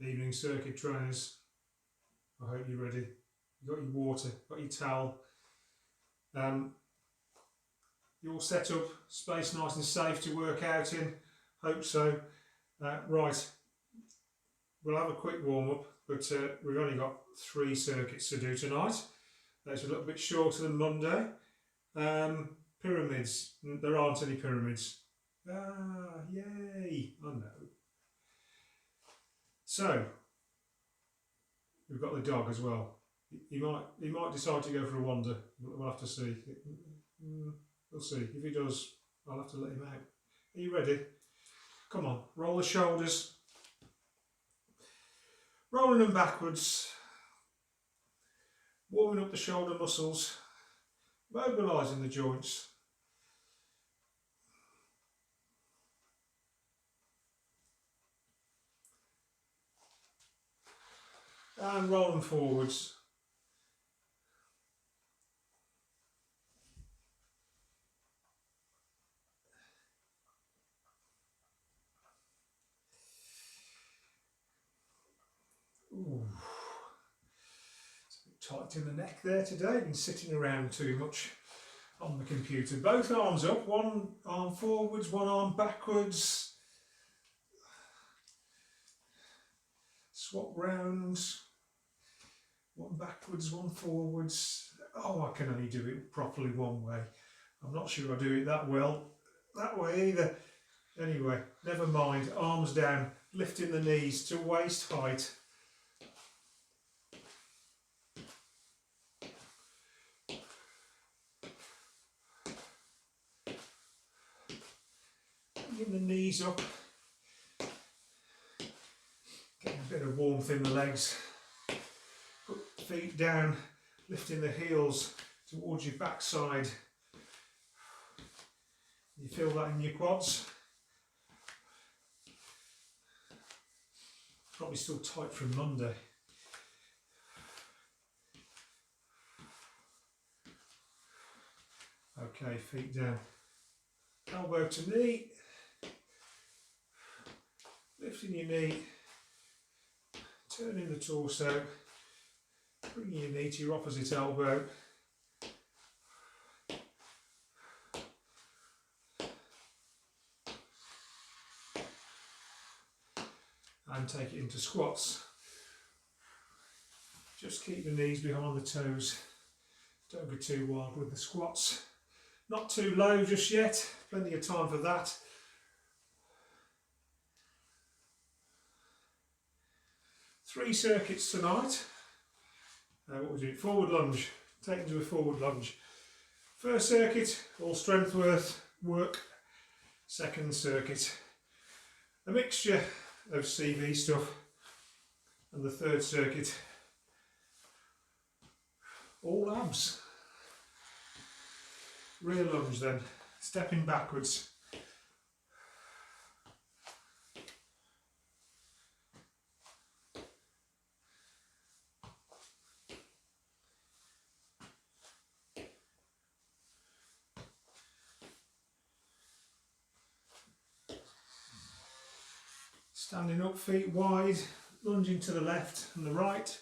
Evening circuit trainers, I hope you're ready. You've got your water, got your towel. You're all set up, space nice and safe to work out in. Hope so. Right, we'll have a quick warm up, but we've only got 3 circuits to do tonight. That's a little bit shorter than Monday. Pyramids, there aren't any pyramids. Ah, yay, I know. So, we've got the dog as well. He might decide to go for a wander. We'll have to see. We'll see. If he does, I'll have to let him out. Are you ready? Come on, roll the shoulders. Rolling them backwards. Warming up the shoulder muscles. Mobilising the joints. And roll them forwards. Ooh. It's a bit tight in the neck there today. Been sitting around too much on the computer. Both arms up, one arm forwards, one arm backwards. Swap rounds. One backwards, one forwards. Oh, I can only do it properly one way. I'm not sure I do it that well that way either. Anyway, never mind. Arms down, lifting the knees to waist height. Bringing the knees up. Getting a bit of warmth in the legs. Put the feet down, lifting the heels towards your backside. You feel that in your quads? Probably still tight from Monday. Okay, feet down. Elbow to knee. Lifting your knee. Turning the torso. Bringing your knee to your opposite elbow. And take it into squats. Just keep the knees behind the toes. Don't go too wild with the squats. Not too low just yet. Plenty of time for that. Three circuits tonight. What we do? Forward lunge. Take into a forward lunge. First circuit, all strength work. Second circuit, a mixture of CV stuff. And the third circuit, all abs. Rear lunge then, stepping backwards. Standing up, feet wide, lunging to the left and the right.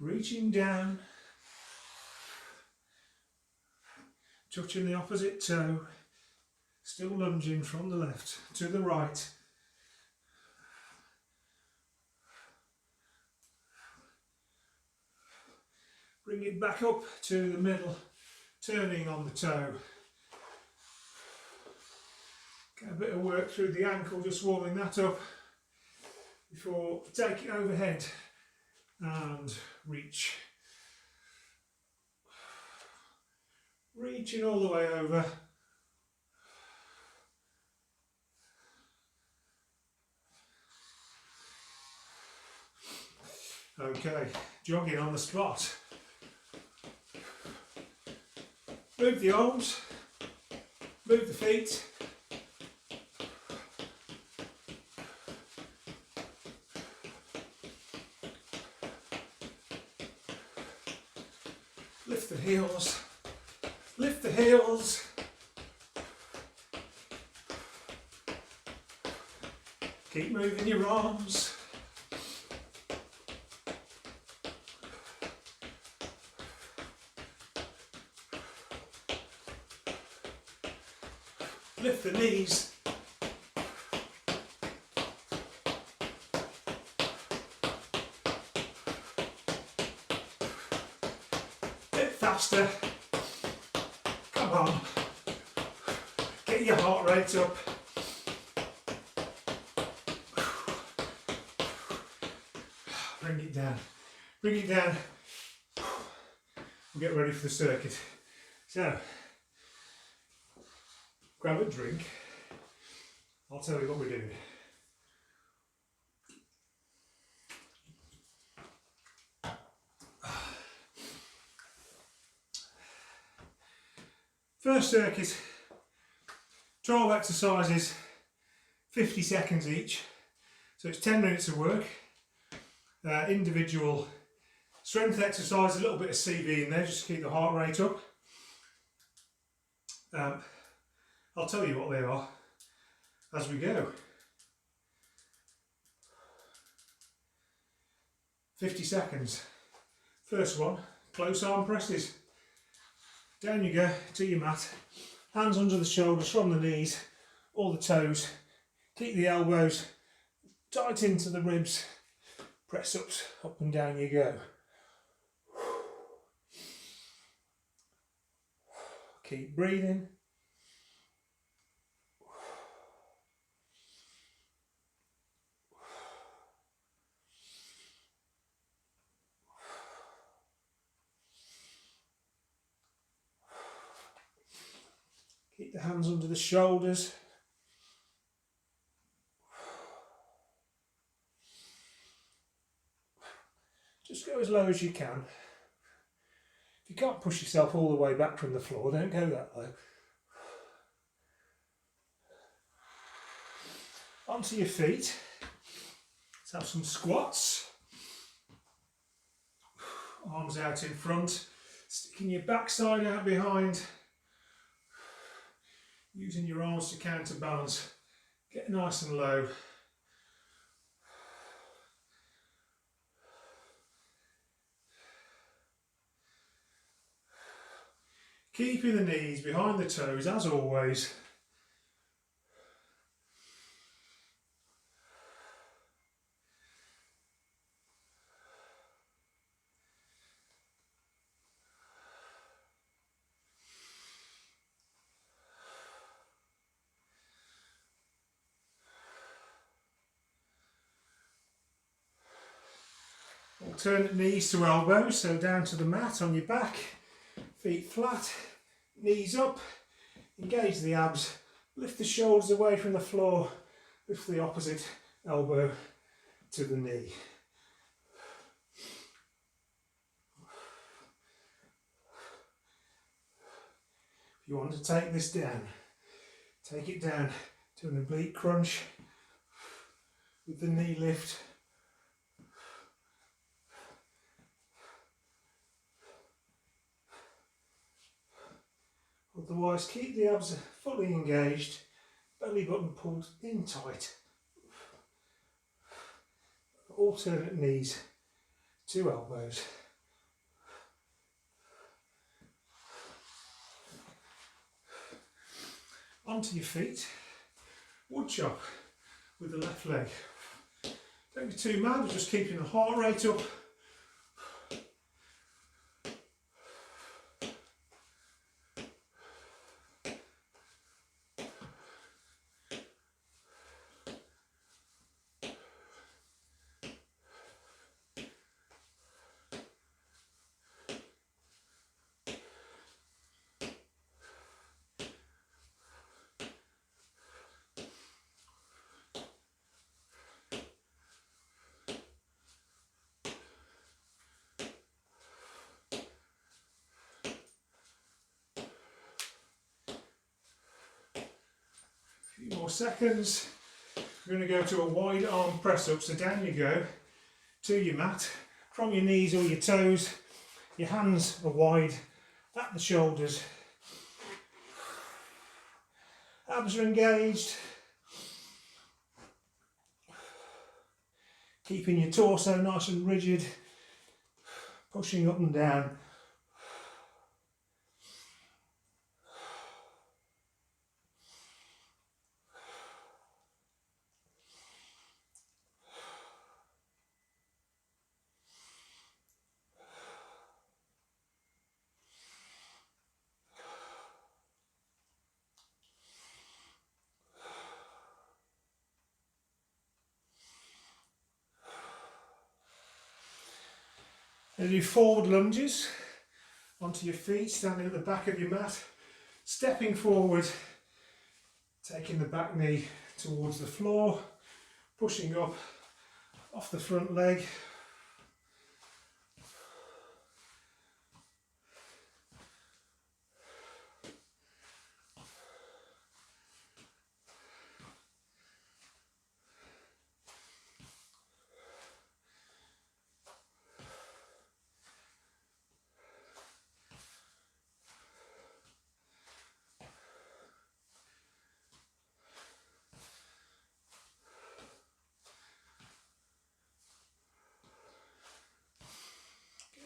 Reaching down, touching the opposite toe, still lunging from the left to the right. Bring it back up to the middle, turning on the toe. Get a bit of work through the ankle, just warming that up before taking it overhead and reach. Reaching all the way over. Okay, jogging on the spot. Move the arms, move the feet. Lift the heels. Lift the heels. Keep moving your arms. Lift the knees. Bit faster. Come on. Get your heart rate up. Bring it down. Bring it down. We'll get ready for the circuit. So, grab a drink. I'll tell you what we're doing. First circuit, 12 exercises, 50 seconds each. So it's 10 minutes of work. Individual strength exercise, a little bit of CV in there just to keep the heart rate up. I'll tell you what they are as we go. 50 seconds. First one, close arm presses. Down you go to your mat. Hands under the shoulders from the knees or the toes. Keep the elbows tight into the ribs. Press ups, up and down you go. Keep breathing. Keep the hands under the shoulders. Just go as low as you can. If you can't push yourself all the way back from the floor, don't go that low. Onto your feet. Let's have some squats. Arms out in front, sticking your backside out behind. Using your arms to counterbalance. Get nice and low. Keeping the knees behind the toes as always. Alternate knees to elbows, so down to the mat on your back, feet flat, knees up, engage the abs, lift the shoulders away from the floor, lift the opposite elbow to the knee. If you want to take this down, take it down to an oblique crunch with the knee lift. Otherwise, keep the abs fully engaged, belly button pulled in tight. Alternate knees to elbows. Onto your feet, wood chop with the left leg. Don't be too mad, just keeping the heart rate up. Few more seconds. We're going to go to a wide arm press up, so down you go to your mat, from your knees or your toes, Your hands are wide at the shoulders. Abs are engaged. Keeping your torso nice and rigid. Pushing up and down. Now do forward lunges onto your feet, standing at the back of your mat, stepping forward, taking the back knee towards the floor, pushing up off the front leg.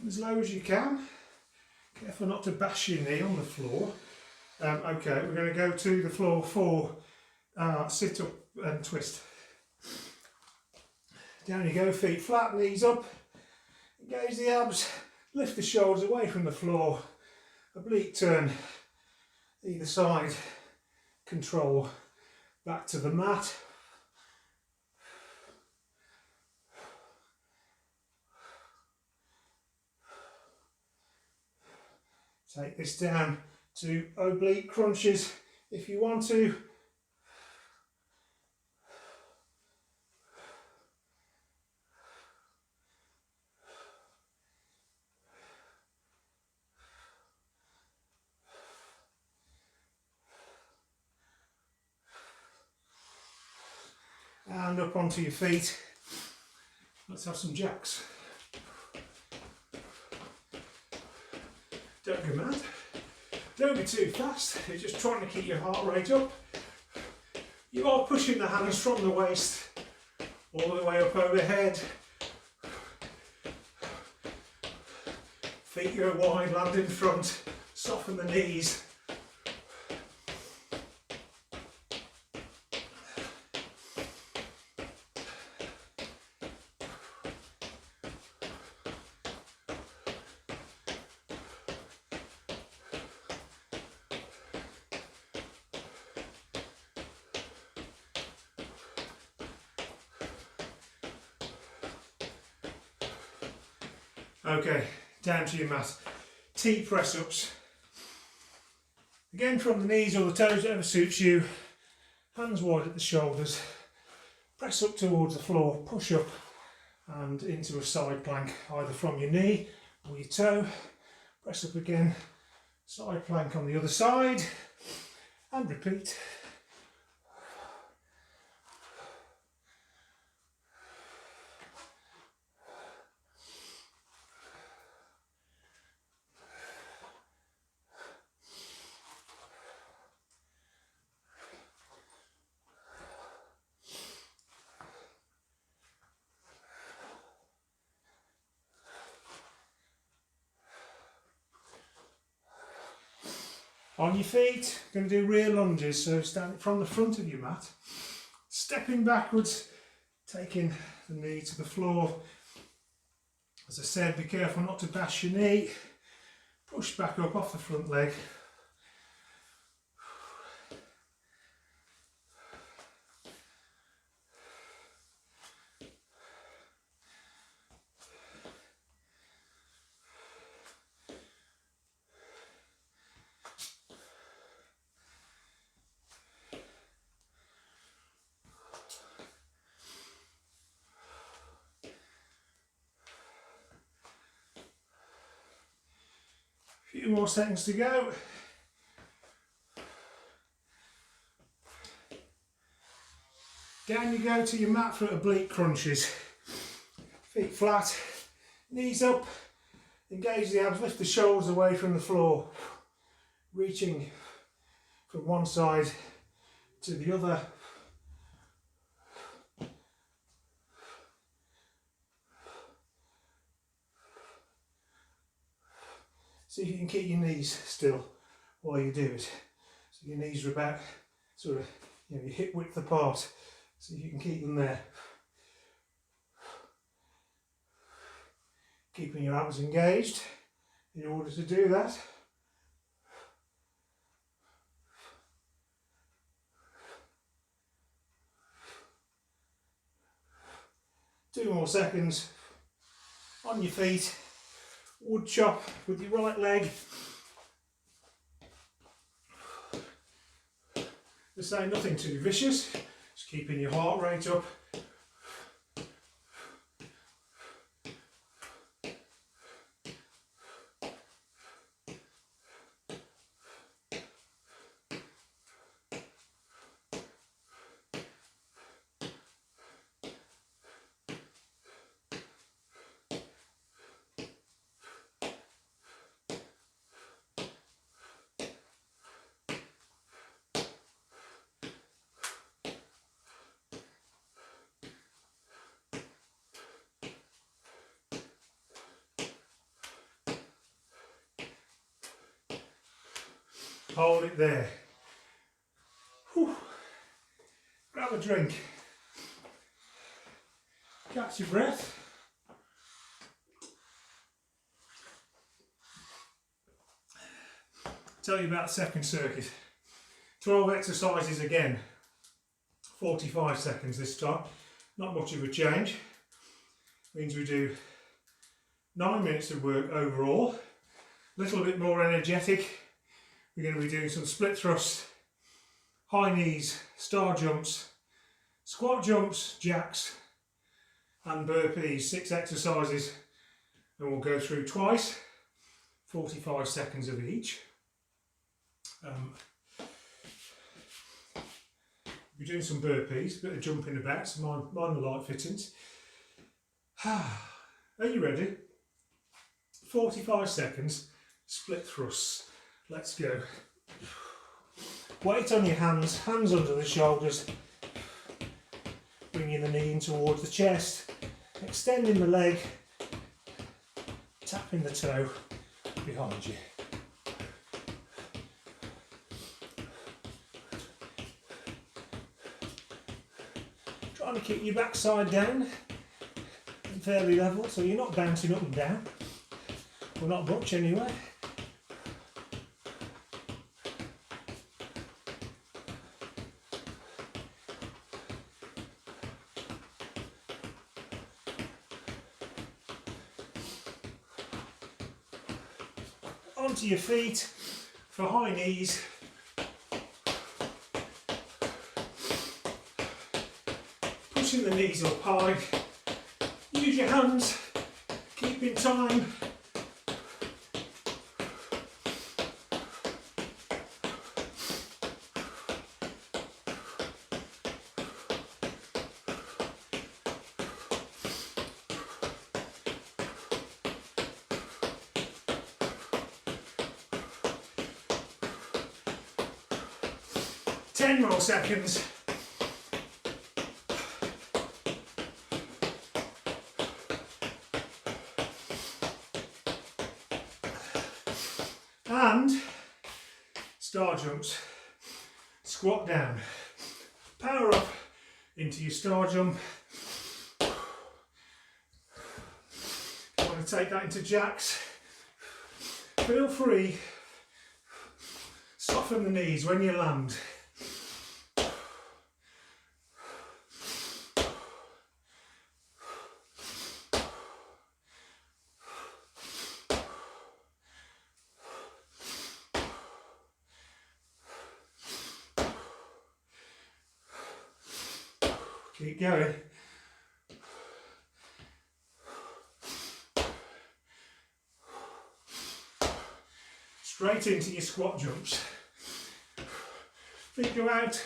As low as you can. Careful not to bash your knee on the floor. Okay, we're going to go to the floor for sit up and twist. Down you go, feet flat, knees up. Engage the abs, lift the shoulders away from the floor. Oblique turn either side. Control back to the mat. Take this down to oblique crunches if you want to. And up onto your feet. Let's have some jacks. Don't go mad. Don't be too fast. You're just trying to keep your heart rate up. You are pushing the hands from the waist all the way up overhead. Feet go wide, land in front. Soften the knees. Okay, down to your mat. T press ups. Again from the knees or the toes, whatever suits you. Hands wide at the shoulders. Press up towards the floor, push up and into a side plank, either from your knee or your toe. Press up again, side plank on the other side and repeat. On your feet, going to do rear lunges, so standing from the front of your mat, stepping backwards, taking the knee to the floor. As I said, be careful not to bash your knee, push back up off the front leg. Few more seconds to go. Down you go to your mat for oblique crunches. Feet flat, knees up, Engage the abs, lift the shoulders away from the floor, reaching from one side to the other. See if you can keep your knees still while you do it. So your knees are about sort of, your hip width apart. See if you can keep them there. Keeping your abs engaged in order to do that. 2 more seconds. On your feet. Wood chop with your right leg. Just say nothing too vicious, just keeping your heart rate up. Hold it there. Whew. Grab a drink. Catch your breath. Tell you about the second circuit. 12 exercises again. 45 seconds this time. Not much of a change. Means we do 9 minutes of work overall. A little bit more energetic. We're going to be doing some split thrusts, high knees, star jumps, squat jumps, jacks and burpees, 6 exercises, and we'll go through twice, 45 seconds of each. We're doing some burpees, a bit of jumping about, so mine are light fittings. Are you ready? 45 seconds, split thrusts. Let's go. Weight on your hands, hands under the shoulders, bringing the knee in towards the chest, extending the leg, tapping the toe behind you. Trying to keep your backside down and fairly level so you're not bouncing up and down, well, not much anyway. Onto your feet for high knees. Pushing the knees up high. Use your hands, keep in time. Ten more seconds. And star jumps. Squat down. Power up into your star jump. If you want to take that into jacks, feel free. Soften the knees when you land. Keep going. Straight into your squat jumps. Feet go out,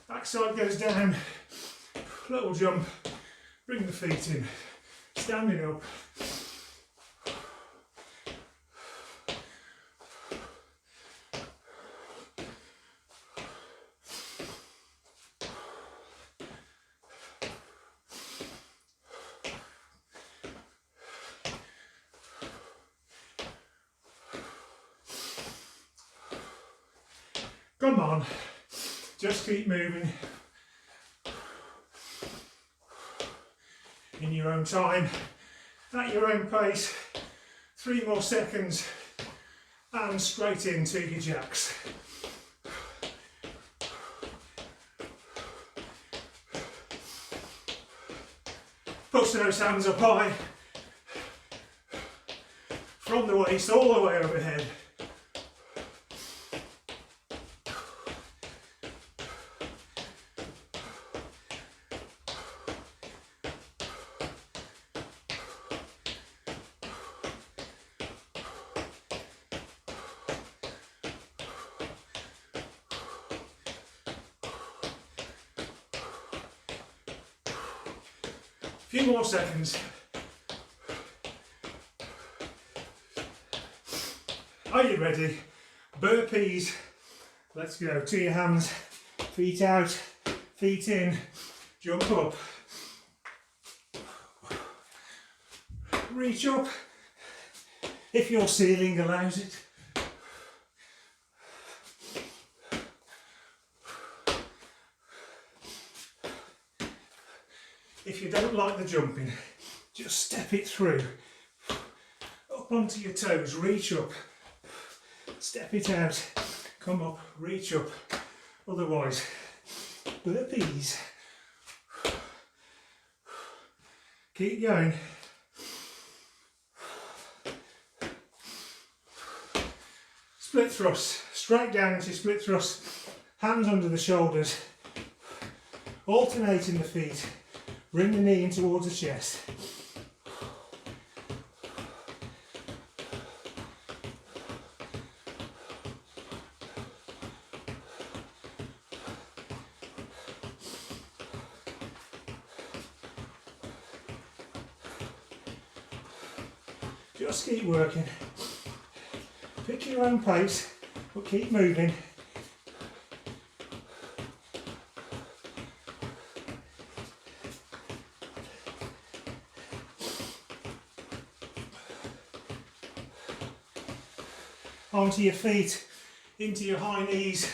backside goes down, little jump, bring the feet in, standing up. Come on, just keep moving in your own time, at your own pace. 3 more seconds and straight in Tiki Jacks. Push those hands up high, from the waist all the way overhead. Few more seconds. Are you ready? Burpees. Let's go. To your hands, feet out, feet in, jump up. Reach up if your ceiling allows it. If you don't like the jumping, just step it through. Up onto your toes, reach up. Step it out. Come up, reach up. Otherwise, burpees. Keep going. Split thrust. Straight down into split thrust. Hands under the shoulders. Alternating the feet. Bring the knee in towards the chest. Just keep working. Pick your own pace, but keep moving. Onto your feet, into your high knees.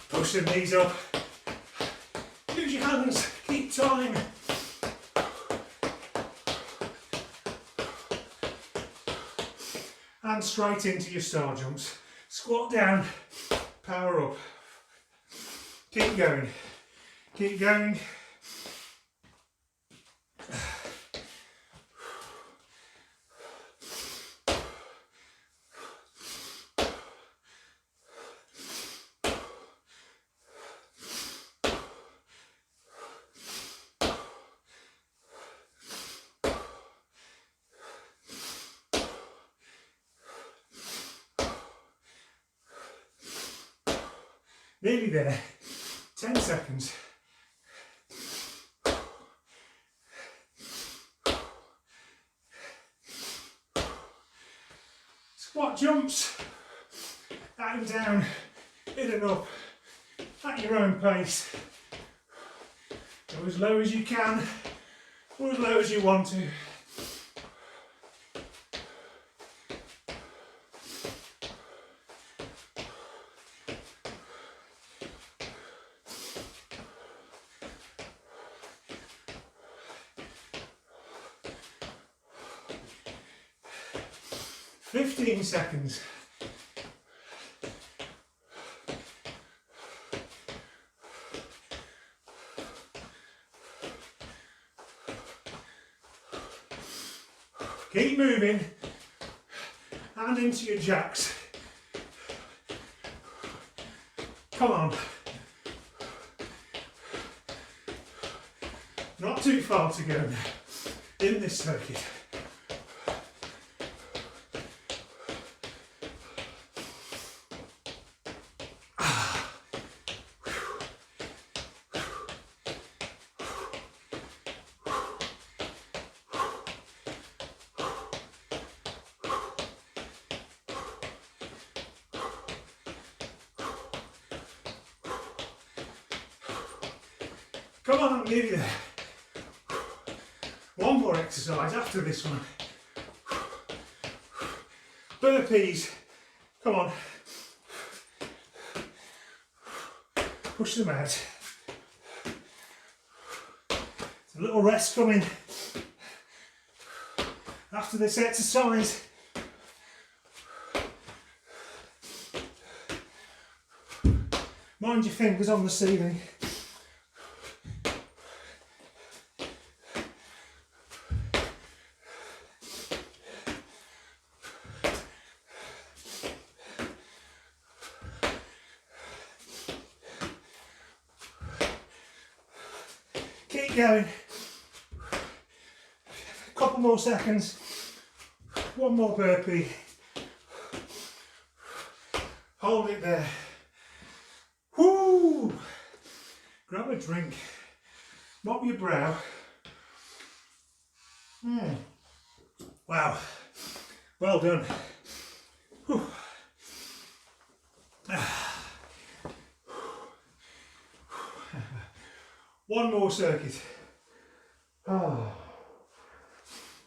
Push the knees up. Use your hands, keep time. And straight into your star jumps. Squat down, power up. Keep going, keep going. Nearly there. 10 seconds. Squat jumps. Out and down, in and up, at your own pace. Go as low as you can, or as low as you want to. Fifteen seconds. Keep moving and into your jacks. Come on. Not too far to go in this circuit. Come on, I'll leave you there. One more exercise after this one. Burpees. Come on. Push them out. A little rest coming after this exercise. Mind your fingers on the ceiling. Keep going. Couple more seconds. One more burpee. Hold it there. Whoo! Grab a drink. Mop your brow. Wow. Well done. Whew. One more circuit. Oh.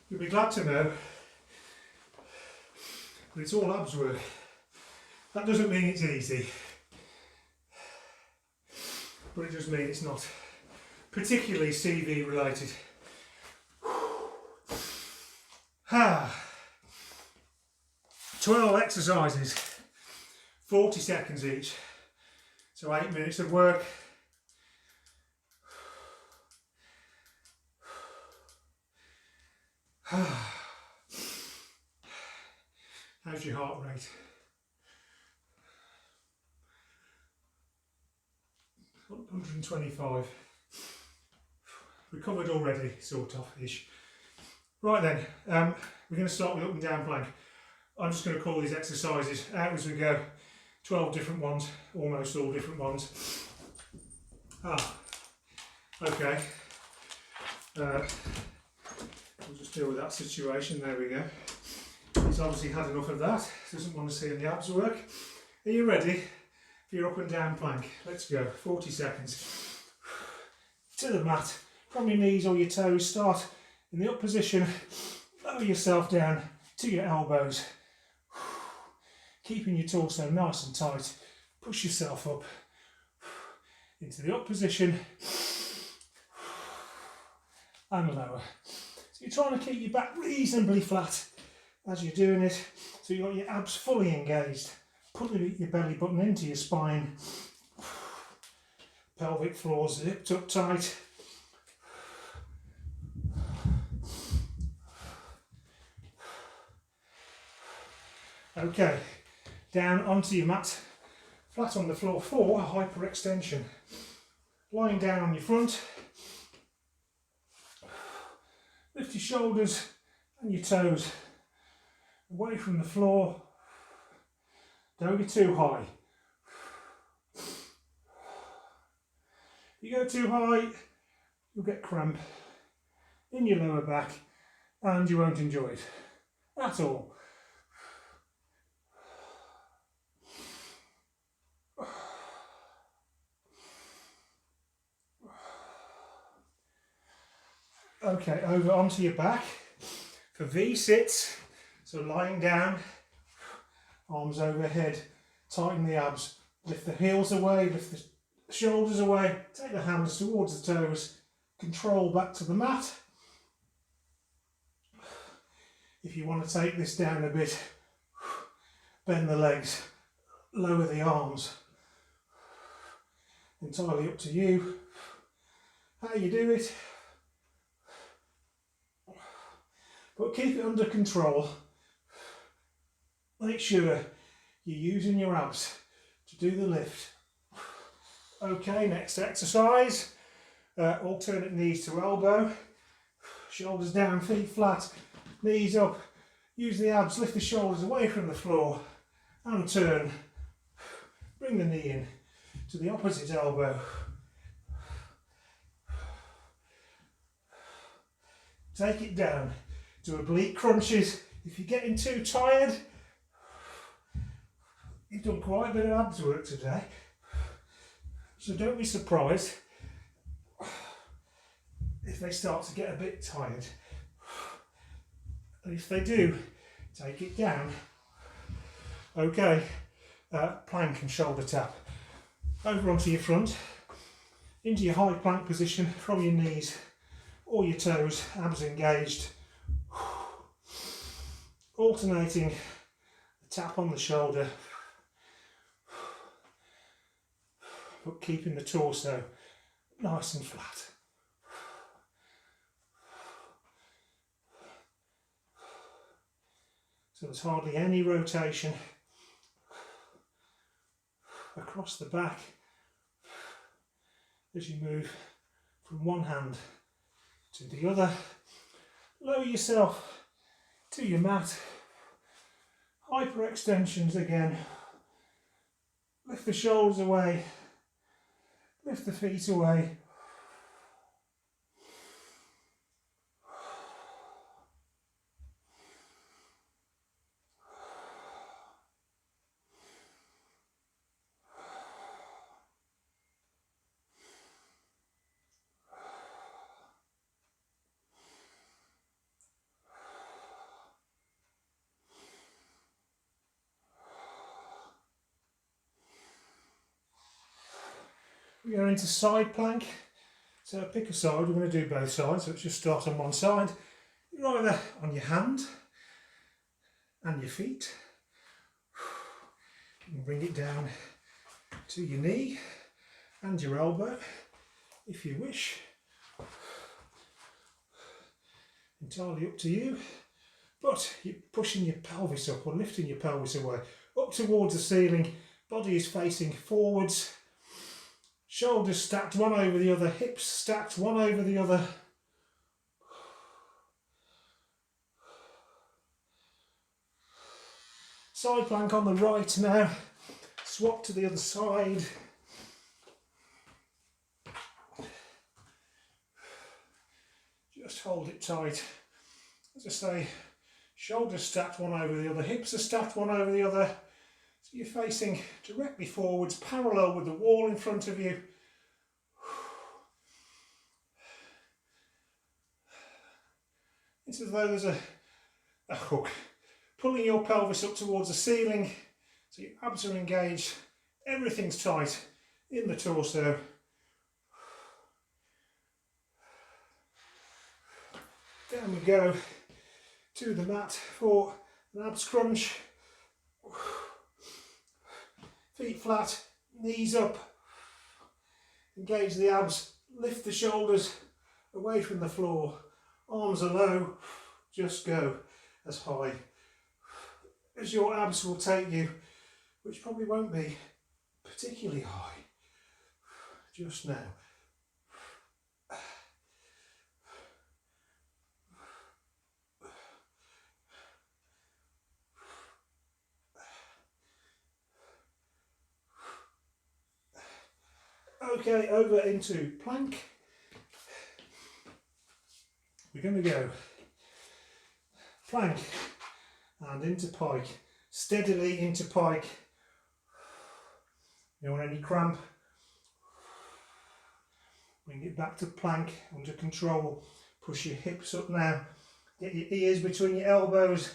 You'll be glad to know that it's all abs work. That doesn't mean it's easy, but it does mean it's not particularly CV related. 12 exercises, 40 seconds each, so 8 minutes of work. How's your heart rate? Up 125. Recovered already, sort of ish. Right then, we're going to start with up and down plank. I'm just going to call these exercises out as we go. 12 different ones, almost all different ones. Okay. We'll just deal with that situation. There we go. He's obviously had enough of that. Doesn't want to see any abs work. Are you ready for your up and down plank? Let's go. 40 seconds. To the mat. From your knees or your toes. Start in the up position. Lower yourself down to your elbows. Keeping your torso nice and tight. Push yourself up into the up position and lower. So you're trying to keep your back reasonably flat as you're doing it, so you've got your abs fully engaged. Pulling your belly button into your spine. Pelvic floor zipped up tight. Okay, down onto your mat, flat on the floor for hyperextension. Lying down on your front. Lift your shoulders and your toes away from the floor. Don't be too high. If you go too high, you'll get cramp in your lower back and you won't enjoy it at all. Okay, over onto your back for V-sits. So lying down, arms overhead, tighten the abs, lift the heels away, lift the shoulders away, take the hands towards the toes, control back to the mat. If you want to take this down a bit, bend the legs, lower the arms. Entirely up to you. How you do it. But keep it under control. Make sure you're using your abs to do the lift. Okay, next exercise. Alternate knees to elbow. Shoulders down, feet flat, knees up. Use the abs, lift the shoulders away from the floor and turn. Bring the knee in to the opposite elbow. Take it down to oblique crunches. If you're getting too tired, you've done quite a bit of abs work today, so don't be surprised if they start to get a bit tired. And if they do, take it down. Okay, plank and shoulder tap. Over onto your front, into your high plank position from your knees or your toes, abs engaged. Alternating the tap on the shoulder, but keeping the torso nice and flat. So there's hardly any rotation across the back as you move from one hand to the other. Lower yourself to your mat. Hyperextensions again. Lift the shoulders away. Lift the feet away. We go into side plank. So pick a side, we're going to do both sides, so let's just start on one side. You're either on your hand and your feet. You can bring it down to your knee and your elbow if you wish. Entirely up to you. But you're pushing your pelvis up or lifting your pelvis away, up towards the ceiling. Body is facing forwards. Shoulders stacked one over the other, hips stacked one over the other. Side plank on the right now. Swap to the other side. Just hold it tight. As I say, shoulders stacked one over the other, hips are stacked one over the other. So you're facing directly forwards, parallel with the wall in front of you. It's as though there's a hook pulling your pelvis up towards the ceiling. So your abs are engaged, everything's tight in the torso. Down we go to the mat for an abs crunch. Feet flat, knees up, engage the abs, lift the shoulders away from the floor, arms are low, just go as high as your abs will take you, which probably won't be particularly high just now. Okay, over into plank. We're going to go plank and into pike, steadily into pike. You don't want any cramp. Bring it back to plank under control. Push your hips up now. Get your ears between your elbows.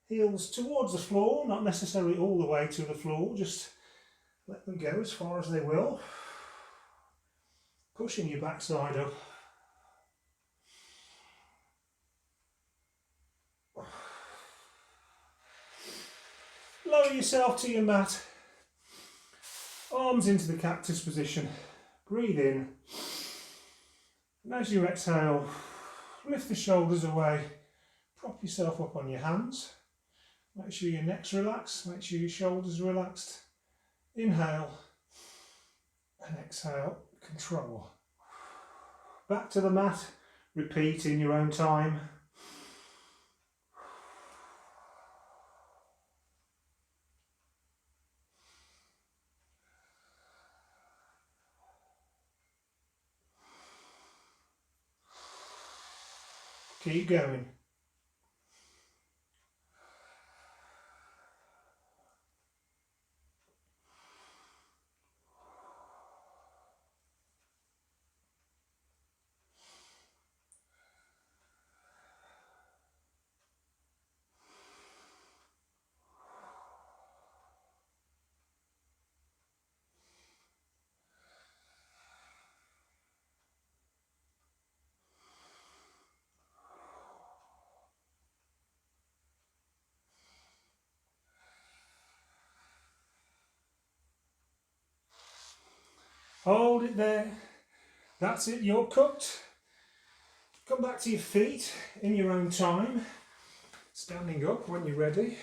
Heels towards the floor, not necessarily all the way to the floor, just let them go as far as they will. Pushing your backside up. Lower yourself to your mat. Arms into the cactus position. Breathe in. And as you exhale, lift the shoulders away. Prop yourself up on your hands. Make sure your neck's relaxed. Make sure your shoulders are relaxed. Inhale. And exhale. Control. Back to the mat. Repeat in your own time. Keep going. Hold it there. That's it, you're cooked. Come back to your feet in your own time. Standing up when you're ready.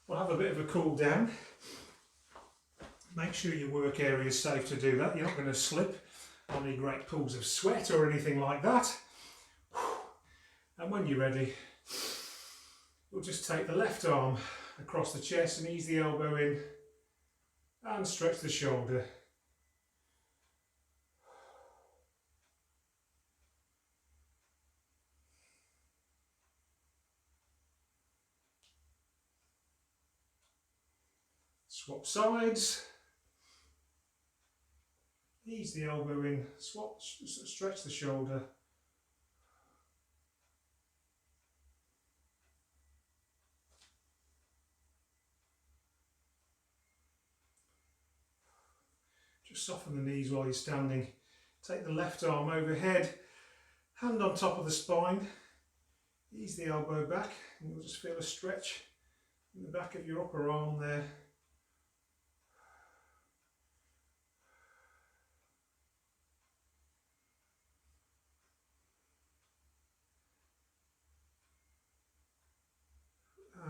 We'll have a bit of a cool down. Make sure your work area is safe to do that. You're not going to slip on any great pools of sweat or anything like that. And when you're ready, we'll just take the left arm across the chest and ease the elbow in and stretch the shoulder. Swap sides. Ease the elbow in, stretch the shoulder. Just soften the knees while you're standing. Take the left arm overhead, hand on top of the spine. Ease the elbow back and you'll just feel a stretch in the back of your upper arm there.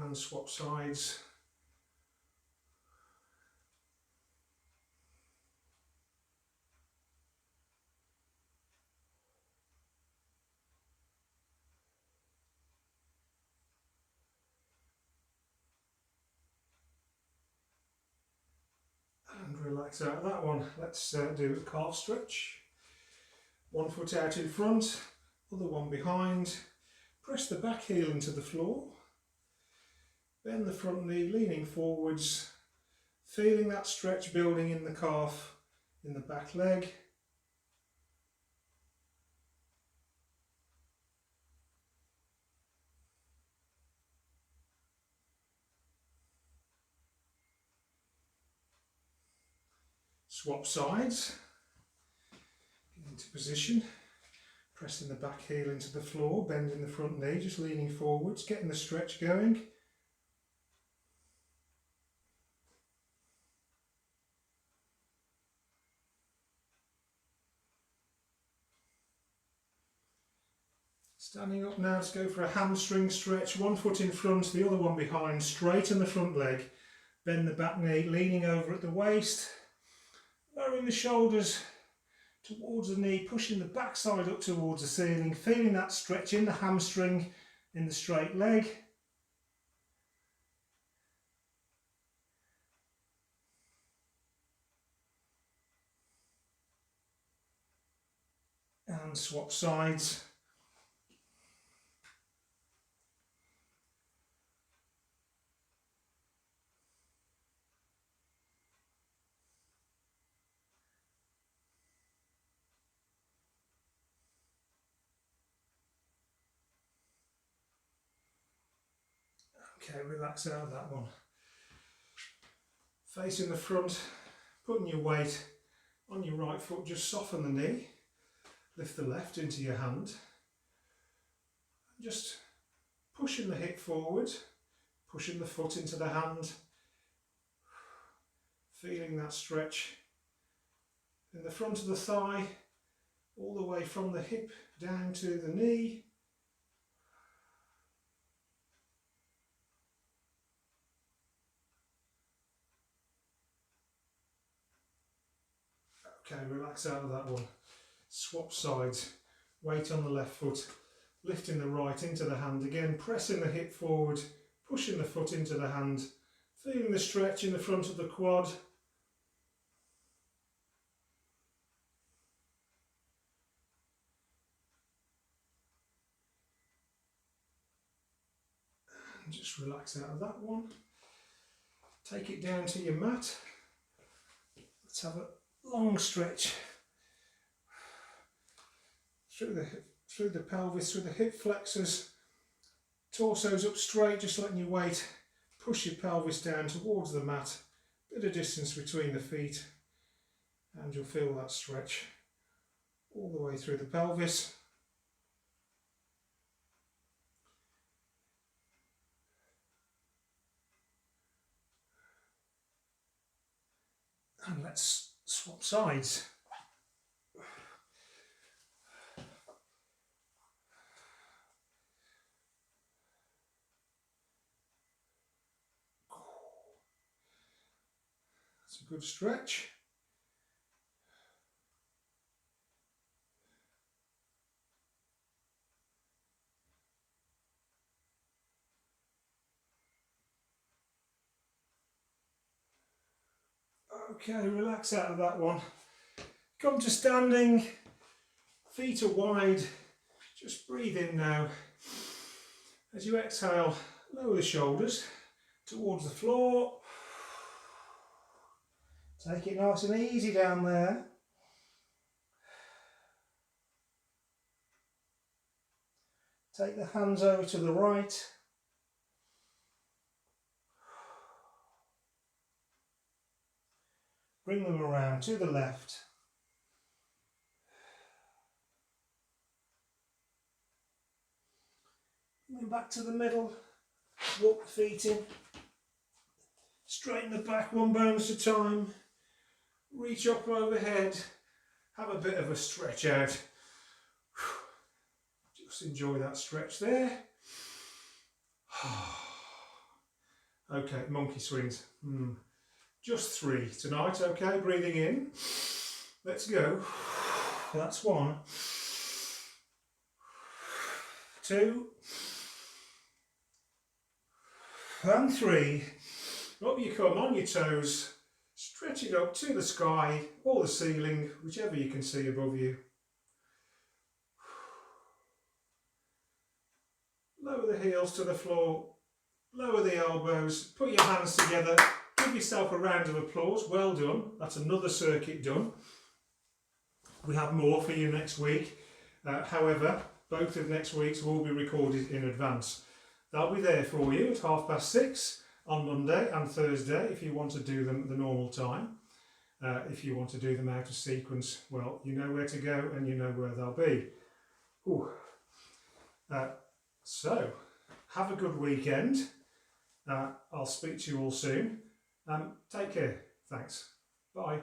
And swap sides. And relax out of that one. Let's do a calf stretch. One foot out in front, other one behind. Press the back heel into the floor. Bend the front knee, leaning forwards, feeling that stretch building in the calf, in the back leg. Swap sides, get into position, pressing the back heel into the floor, bending the front knee, just leaning forwards, getting the stretch going. Standing up now, let's go for a hamstring stretch. One foot in front, the other one behind, straighten the front leg. Bend the back knee, leaning over at the waist. Lowering the shoulders towards the knee, pushing the back side up towards the ceiling. Feeling that stretch in the hamstring, in the straight leg. And swap sides. Okay, relax out of that one. Facing the front, putting your weight on your right foot, just soften the knee. Lift the left into your hand. Just pushing the hip forward, pushing the foot into the hand. Feeling that stretch in the front of the thigh, all the way from the hip down to the knee. Okay, relax out of that one. Swap sides, weight on the left foot, lifting the right into the hand again, pressing the hip forward, pushing the foot into the hand, feeling the stretch in the front of the quad. And just relax out of that one. Take it down to your mat. Let's have a long stretch through the pelvis, through the hip flexors, torso's up straight, just letting your weight push your pelvis down towards the mat, bit of distance between the feet, and you'll feel that stretch all the way through the pelvis. And let's swap sides. That's a good stretch. Okay, relax out of that one. Come to standing, feet are wide. Just breathe in now. As you exhale, lower the shoulders towards the floor. Take it nice and easy down there. Take the hands over to the right. Bring them around to the left. Bring them back to the middle. Walk the feet in. Straighten the back one bone at a time. Reach up overhead. Have a bit of a stretch out. Just enjoy that stretch there. Okay, monkey swings. Just 3 tonight, okay? Breathing in. Let's go. That's 1. 2. And 3. Up you come on your toes, stretching up to the sky or the ceiling, whichever you can see above you. Lower the heels to the floor, lower the elbows, put your hands together, give yourself a round of applause. Well done. That's another circuit done. We have more for you next week. However, both of next week's will be recorded in advance. They'll be there for you at 6:30 on Monday and Thursday if you want to do them at the normal time. If you want to do them out of sequence, well, you know where to go and you know where they'll be. So, have a good weekend. I'll speak to you all soon. Take care. Thanks. Bye.